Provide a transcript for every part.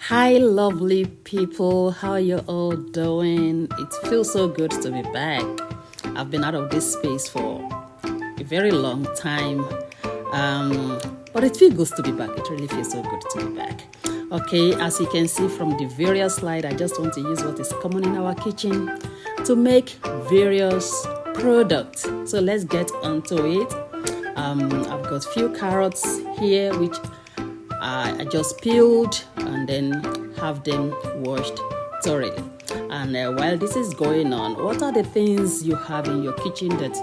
Hi, lovely people. How you all doing? It feels so good to be back. I've been out of this space for a very long time, but it feels good to be back. It really feels so good to be back. Okay, as you can see from the various slides, I just want to use what is common in our kitchen to make various products. So let's get onto it. I've got few carrots here, which I just peeled and then have them washed thoroughly. And while this is going on, what are the things you have in your kitchen that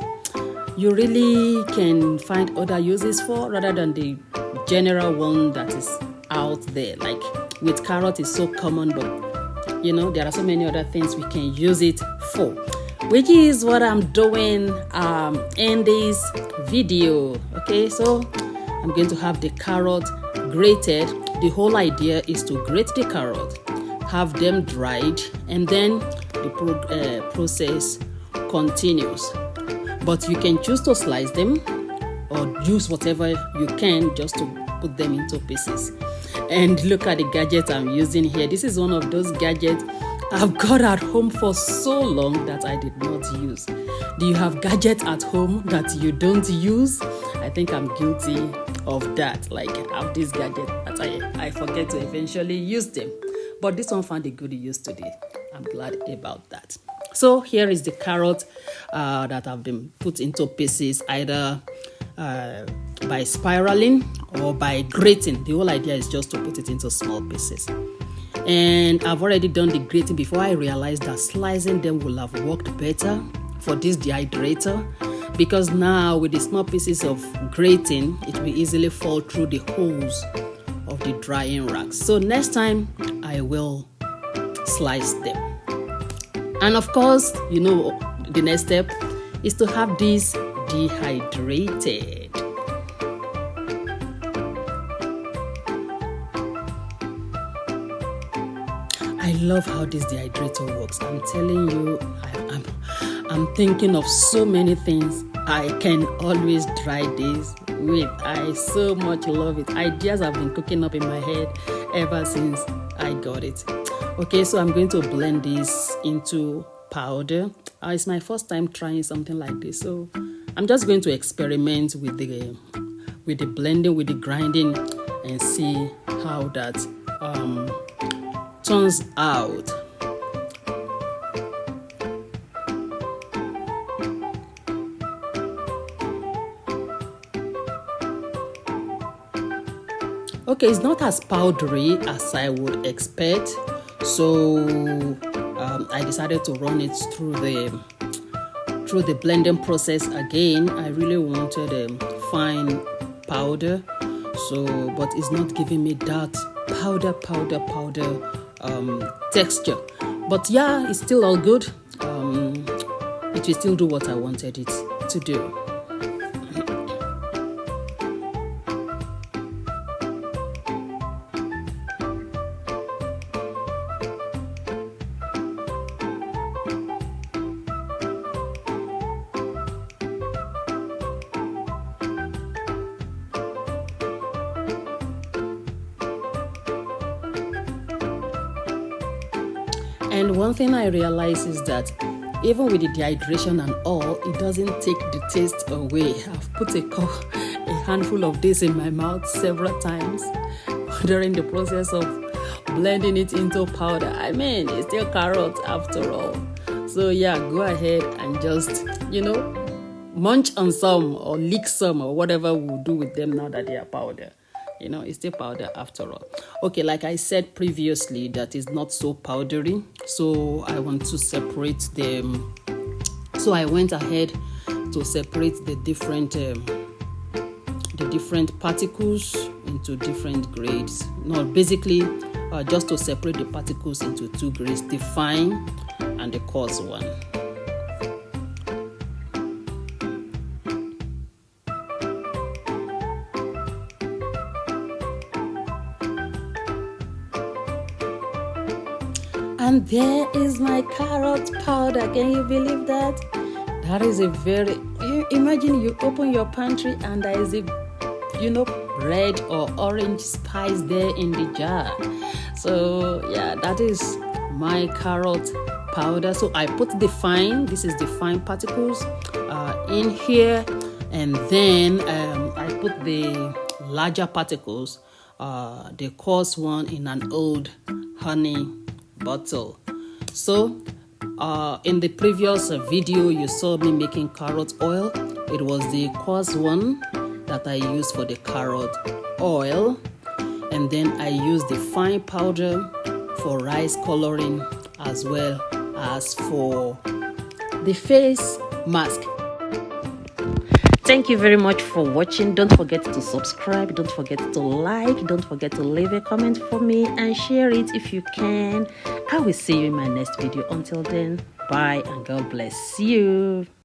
you really can find other uses for rather than the general one that is out there? Like with carrot is so common, but there are so many other things we can use it for, which is what I'm doing in this video. Okay, so I'm going to have the carrot grated. The whole idea is to grate the carrot, have them dried, and then the process continues. But you can choose to slice them or use whatever you can just to put them into pieces. And look at the gadget I'm using here. This is one of those gadgets I've got at home for so long that I did not use. Do you have gadgets at home that you don't use? I think I'm guilty of that. Like I have this gadget that I forget to eventually use them. But this one found a good use today. I'm glad about that. So here is the carrot that have been put into pieces, either by spiraling or by grating. The whole idea is just to put it into small pieces. And I've already done the grating before I realized that slicing them will have worked better for this dehydrator, because now with the small pieces of grating, it will easily fall through the holes of the drying racks. So next time I will slice them. And of course, the next step is to have this dehydrated. I love how this dehydrator works. I'm telling you, I'm thinking of so many things I can always dry this with. I so much love it. Ideas have been cooking up in my head ever since I got it. Okay, so I'm going to blend this into powder. It's my first time trying something like this, so I'm just going to experiment with the blending, with the grinding, and see how that turns out. Okay, it's not as powdery as I would expect, so I decided to run it through the blending process again. I really wanted a fine powder, but it's not giving me that powder texture. But yeah, it's still all good. It will still do what I wanted it to do. And one thing I realize is that even with the dehydration and all, it doesn't take the taste away. I've put a handful of this in my mouth several times during the process of blending it into powder. I mean, it's still carrot after all. So yeah, go ahead and just, munch on some or lick some or whatever we'll do with them now that they are powder. It's still powder after all. Okay, like I said previously, that is not so powdery. So I want to separate them. So I went ahead to separate the different particles into different grades. No, basically, just to separate the particles into two grades, the fine and the coarse one. And there is my carrot powder. Can you believe that? That is imagine you open your pantry and there is a red or orange spice there in the jar. So yeah, that is my carrot powder. So I put the fine, this is the fine particles in here, and then I put the larger particles, the coarse one, in an old honey bottle. So in the previous video you saw me making carrot oil. It was the coarse one that I used for the carrot oil, and then I used the fine powder for rice coloring as well as for the face mask. Thank you very much for watching. Don't forget to subscribe, don't forget to like, don't forget to leave a comment for me and share it if you can. I will see you in my next video. Until then, bye and God bless you.